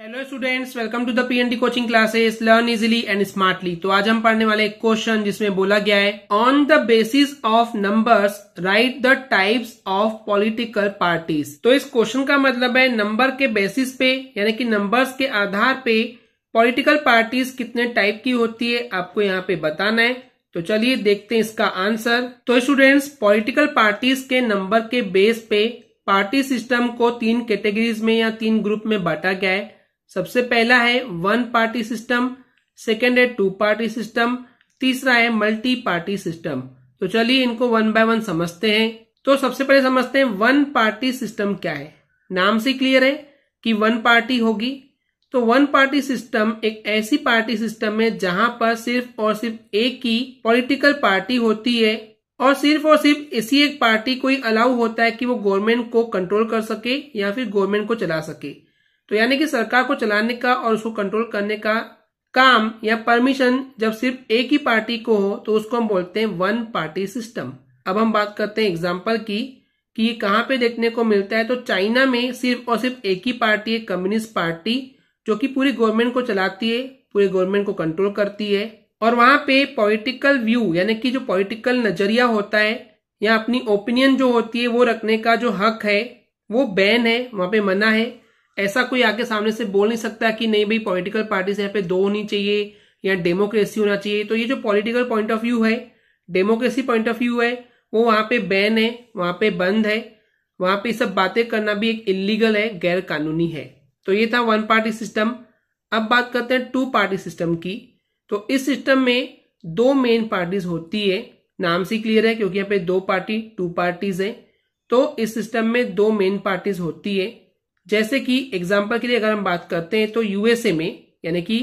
Hello students, welcome to the PND coaching classes learn easily and smartly. तो आज हम पढ़ने वाले एक क्वेश्चन जिसमें बोला गया है on the basis of numbers right the types of political parties. तो इस क्वेश्चन का मतलब है नंबर के बेसिस पे यानी कि नंबर्स के आधार पे पॉलिटिकल पार्टीज कितने टाइप की होती है आपको यहाँ पे बताना है। तो चलिए देखते हैं इसका आंसर। तो स्टूडेंट्स, पॉलिटिकल पार्टीज के नंबर के बेस पे पार्टी सिस्टम को तीन कैटेगरीज में या तीन ग्रुप में बांटा गया है। सबसे पहला है वन पार्टी सिस्टम, सेकेंड है टू पार्टी सिस्टम, तीसरा है मल्टी पार्टी सिस्टम। तो चलिए इनको वन बाय वन समझते हैं। तो सबसे पहले समझते हैं वन पार्टी सिस्टम क्या है। नाम से क्लियर है कि वन पार्टी होगी। तो वन पार्टी सिस्टम एक ऐसी पार्टी सिस्टम है जहां पर सिर्फ और सिर्फ एक ही पॉलिटिकल पार्टी होती है और सिर्फ इसी एक पार्टी को ही अलाउ होता है कि वो गवर्नमेंट को कंट्रोल कर सके या फिर गवर्नमेंट को चला सके। तो यानी कि सरकार को चलाने का और उसको कंट्रोल करने का काम या परमिशन जब सिर्फ एक ही पार्टी को हो तो उसको हम बोलते हैं वन पार्टी सिस्टम। अब हम बात करते हैं एग्जांपल की कि ये कहाँ पे देखने को मिलता है। तो चाइना में सिर्फ और सिर्फ एक ही पार्टी है, कम्युनिस्ट पार्टी, जो कि पूरी गवर्नमेंट को चलाती है, पूरी गवर्नमेंट को कंट्रोल करती है। और वहां पे पॉलिटिकल व्यू यानी कि जो पॉलिटिकल नजरिया होता है या अपनी ओपिनियन जो होती है वो रखने का जो हक है वो बैन है, वहां पे मना है। ऐसा कोई आके सामने से बोल नहीं सकता कि नहीं भाई पॉलिटिकल पार्टी से यहाँ पे दो होनी चाहिए या डेमोक्रेसी होना चाहिए। तो ये जो पॉलिटिकल पॉइंट ऑफ व्यू है, डेमोक्रेसी पॉइंट ऑफ व्यू है, वो वहां पे बैन है, वहां पे बंद है। वहां पे सब बातें करना भी एक इलीगल है, गैर कानूनी है। तो ये था वन पार्टी सिस्टम। अब बात करते हैं टू पार्टी सिस्टम की। तो इस सिस्टम में दो मेन पार्टीज होती है। नाम से क्लियर है क्योंकि यहाँ पे दो पार्टी टू पार्टीज है। तो इस सिस्टम में दो मेन पार्टीज होती है। जैसे कि एग्जांपल के लिए अगर हम बात करते हैं तो यूएसए में यानी कि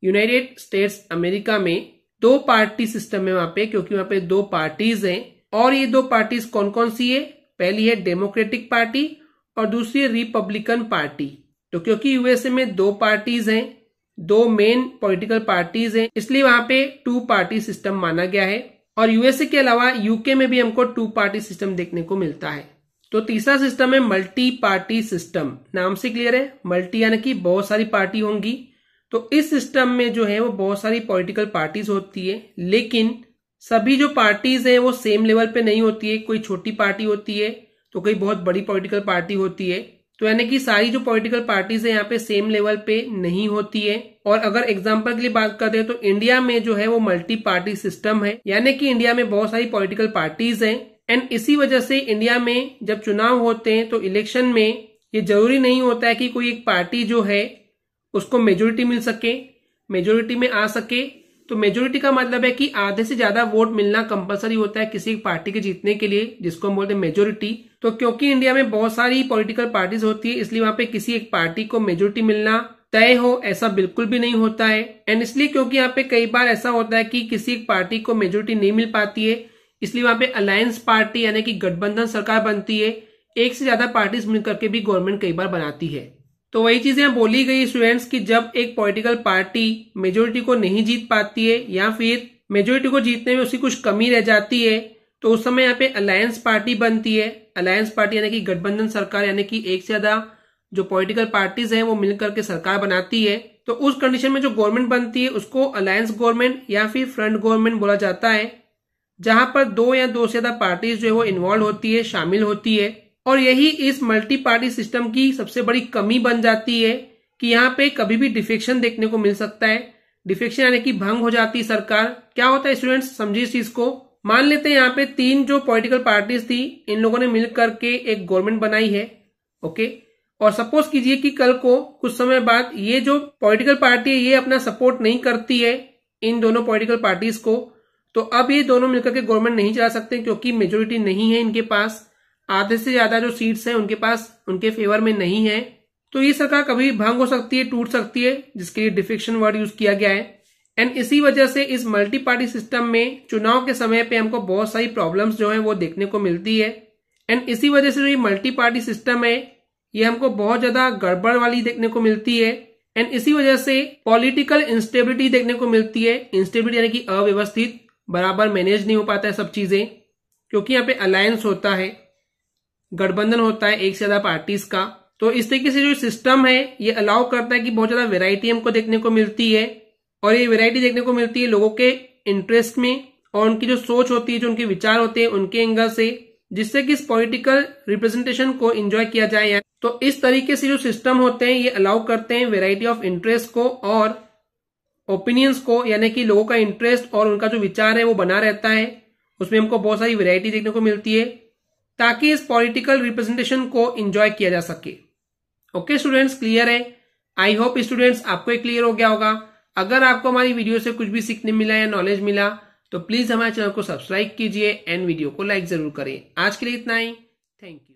यूनाइटेड स्टेट्स अमेरिका में दो पार्टी सिस्टम है वहां पे, क्योंकि वहां पे दो पार्टीज हैं। और ये दो पार्टीज कौन कौन सी है? पहली है डेमोक्रेटिक पार्टी और दूसरी है रिपब्लिकन पार्टी। तो क्योंकि यूएसए में दो पार्टीज हैं, दो मेन पॉलिटिकल पार्टीज हैं, इसलिए वहां पे टू पार्टी सिस्टम माना गया है। और यूएसए के अलावा यूके में भी हमको टू पार्टी सिस्टम देखने को मिलता है। तो तीसरा सिस्टम है मल्टी पार्टी सिस्टम। नाम से क्लियर है, मल्टी यानी कि बहुत सारी पार्टी होंगी। तो इस सिस्टम में जो है वो बहुत सारी पॉलिटिकल पार्टीज होती है, लेकिन सभी जो पार्टीज हैं वो सेम लेवल पे नहीं होती है। कोई छोटी पार्टी होती है तो कोई बहुत बड़ी पॉलिटिकल पार्टी होती है। तो यानी कि सारी जो पॉलिटिकल पार्टीज है यहाँ पे सेम लेवल पे नहीं होती है। और अगर एग्जांपल के लिए बात करते हैं तो इंडिया में जो है वो मल्टी पार्टी सिस्टम है, यानी कि इंडिया में बहुत सारी पॉलिटिकल पार्टीज हैं। एंड इसी वजह से इंडिया में जब चुनाव होते हैं तो इलेक्शन में ये जरूरी नहीं होता है कि कोई एक पार्टी जो है उसको मेजोरिटी मिल सके, मेजोरिटी में आ सके। तो मेजोरिटी का मतलब है कि आधे से ज्यादा वोट मिलना कंपलसरी होता है किसी एक पार्टी के जीतने के लिए, जिसको हम बोलते हैं मेजोरिटी। तो क्योंकि इंडिया में बहुत सारी पॉलिटिकल पार्टीज होती है, इसलिए वहां पे किसी एक पार्टी को मेजोरिटी मिलना तय हो ऐसा बिल्कुल भी नहीं होता है। एंड इसलिए क्योंकि यहाँ पे कई बार ऐसा होता है कि किसी एक पार्टी को मेजोरिटी नहीं मिल पाती है, इसलिए वहां पे अलायंस पार्टी यानी कि गठबंधन सरकार बनती है। एक से ज्यादा पार्टीज मिलकर के भी गवर्नमेंट कई बार बनाती है। तो वही चीजें यहाँ बोली गई स्टूडेंट्स कि जब एक पॉलिटिकल पार्टी मेजोरिटी को नहीं जीत पाती है या फिर मेजोरिटी को जीतने में उसकी कुछ कमी रह जाती है तो उस समय यहाँ पे अलायंस पार्टी बनती है। अलायंस पार्टी यानी कि गठबंधन सरकार, यानी कि एक से ज्यादा जो पॉलिटिकल पार्टीज हैं वो मिलकर के सरकार बनाती है। तो उस कंडीशन में जो गवर्नमेंट बनती है उसको अलायंस गवर्नमेंट या फिर फ्रंट गवर्नमेंट बोला जाता है, जहां पर दो या दो से ज्यादा पार्टीज जो है वो इन्वॉल्व होती है, शामिल होती है। और यही इस मल्टी पार्टी सिस्टम की सबसे बड़ी कमी बन जाती है कि यहाँ पे कभी भी डिफेक्शन देखने को मिल सकता है। डिफेक्शन यानी कि भंग हो जाती है सरकार। क्या होता है स्टूडेंट्स, समझिए इस चीज को। मान लेते हैं यहाँ पे तीन जो पॉलिटिकल पार्टीज थी, इन लोगों ने मिल करके एक गवर्नमेंट बनाई है, ओके। और सपोज कीजिए कि कल को कुछ समय बाद ये जो पॉलिटिकल पार्टी है ये अपना सपोर्ट नहीं करती है इन दोनों पॉलिटिकल पार्टीज को। तो अब ये दोनों मिलकर के गवर्नमेंट नहीं चला सकते क्योंकि मेजोरिटी नहीं है इनके पास, आधे से ज्यादा जो सीट्स हैं उनके पास उनके फेवर में नहीं है। तो ये सरकार कभी भी भंग हो सकती है, टूट सकती है, जिसके लिए डिफेक्शन वर्ड यूज किया गया है। एंड इसी वजह से इस मल्टी पार्टी सिस्टम में चुनाव के समय पे हमको बहुत सारी प्रॉब्लम्स जो है वो देखने को मिलती है। एंड इसी वजह से जो ये मल्टी पार्टी सिस्टम है ये हमको बहुत ज्यादा गड़बड़ वाली देखने को मिलती है। एंड इसी वजह से पॉलिटिकल इंस्टेबिलिटी देखने को मिलती है। इंस्टेबिलिटी यानी कि अव्यवस्थित, बराबर मैनेज नहीं हो पाता है सब चीजें, क्योंकि यहाँ पे अलायंस होता है, गठबंधन होता है एक से ज्यादा पार्टीज का। तो इस तरीके से जो सिस्टम है ये अलाउ करता है कि बहुत ज्यादा वेराइटी हमको देखने को मिलती है, और ये वेराइटी देखने को मिलती है लोगों के इंटरेस्ट में और उनकी जो सोच होती है, जो उनके विचार होते हैं उनके एंगल से, जिससे कि इस पॉलिटिकल रिप्रेजेंटेशन को एंजॉय किया जाए। तो इस तरीके से जो सिस्टम होते हैं ये अलाउ करते हैं वेराइटी ऑफ इंटरेस्ट को और ओपिनियंस को, यानी कि लोगों का इंटरेस्ट और उनका जो विचार है वो बना रहता है, उसमें हमको बहुत सारी वेराइटी देखने को मिलती है ताकि इस पॉलिटिकल रिप्रेजेंटेशन को एंजॉय किया जा सके। ओके स्टूडेंट्स, क्लियर है? आई होप स्टूडेंट्स आपको ये क्लियर हो गया होगा। अगर आपको हमारी वीडियो से कुछ भी सीखने मिला या नॉलेज मिला तो प्लीज हमारे चैनल को सब्सक्राइब कीजिए एंड वीडियो को लाइक जरूर करें। आज के लिए इतना ही, थैंक यू।